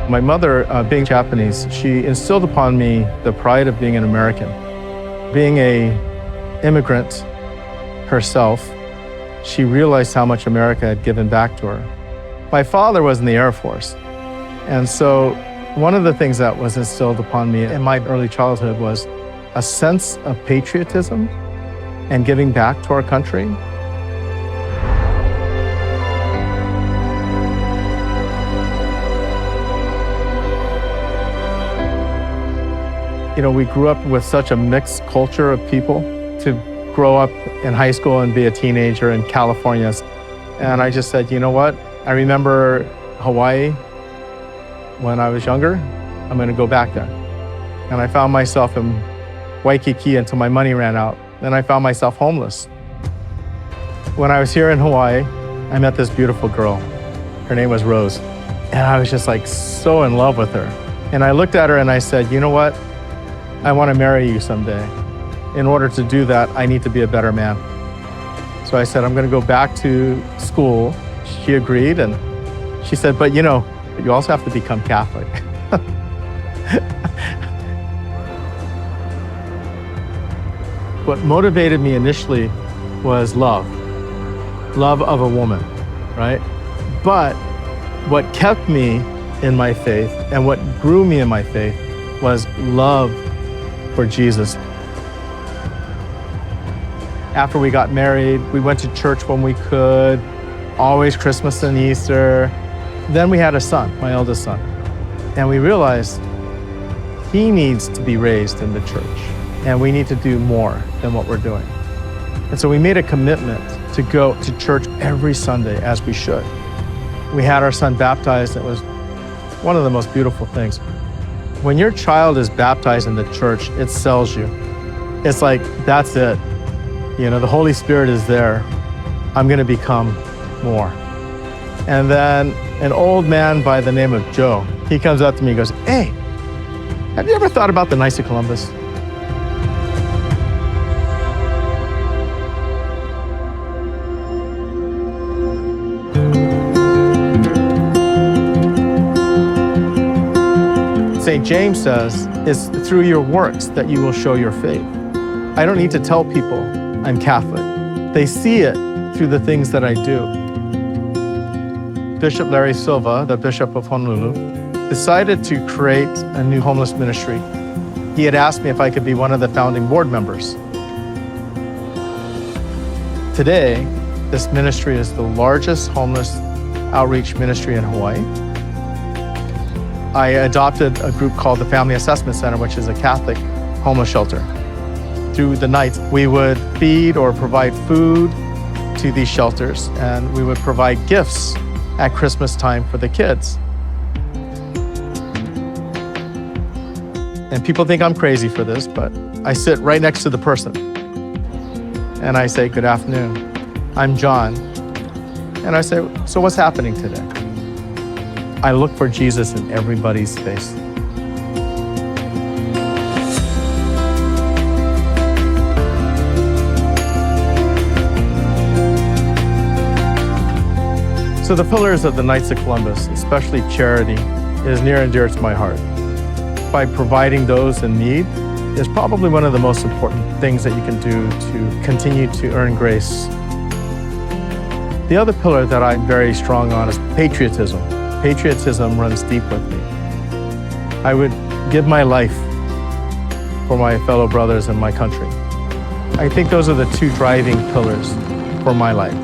My mother, being Japanese, she instilled upon me the pride of being an American. Being an immigrant herself, she realized how much America had given back to her. My father was in the Air Force, and so one of the things that was instilled upon me in my early childhood was a sense of patriotism and giving back to our country. You know, we grew up with such a mixed culture of people. To grow up in high school and be a teenager in California, and I just said, you know what? I remember Hawaii when I was younger. I'm going to go back there. And I found myself in Waikiki until my money ran out. Then I found myself homeless. When I was here in Hawaii, I met this beautiful girl. Her name was Rose. And I was just like so in love with her. And I looked at her and I said, you know what? I want to marry you someday. In order to do that, I need to be a better man. So I said, I'm going to go back to school. She agreed, and she said, but you know, you also have to become Catholic. What motivated me initially was love of a woman, right? But what kept me in my faith and what grew me in my faith was love for Jesus. After we got married, we went to church when we could, always Christmas and Easter. Then we had a son, my eldest son, and we realized he needs to be raised in the church, and we need to do more than what we're doing. And so we made a commitment to go to church every Sunday as we should. We had our son baptized. It was one of the most beautiful things. When your child is baptized in the church, it sells you. It's like, that's it. You know, the Holy Spirit is there. I'm going to become more. And then an old man by the name of Joe, he comes up to me and goes, hey, have you ever thought about the Knights of Columbus? St. James says, it's through your works that you will show your faith. I don't need to tell people I'm Catholic. They see it through the things that I do. Bishop Larry Silva, the Bishop of Honolulu, decided to create a new homeless ministry. He had asked me if I could be one of the founding board members. Today, this ministry is the largest homeless outreach ministry in Hawaii. I adopted a group called the Family Assessment Center, which is a Catholic homeless shelter. Through the nights, we would feed or provide food to these shelters, and we would provide gifts at Christmas time for the kids. And people think I'm crazy for this, but I sit right next to the person. And I say, good afternoon, I'm John. And I say, so what's happening today? I look for Jesus in everybody's face. So the pillars of the Knights of Columbus, especially charity, is near and dear to my heart. By providing those in need is probably one of the most important things that you can do to continue to earn grace. The other pillar that I'm very strong on is patriotism. Patriotism runs deep with me. I would give my life for my fellow brothers and my country. I think those are the two driving pillars for my life.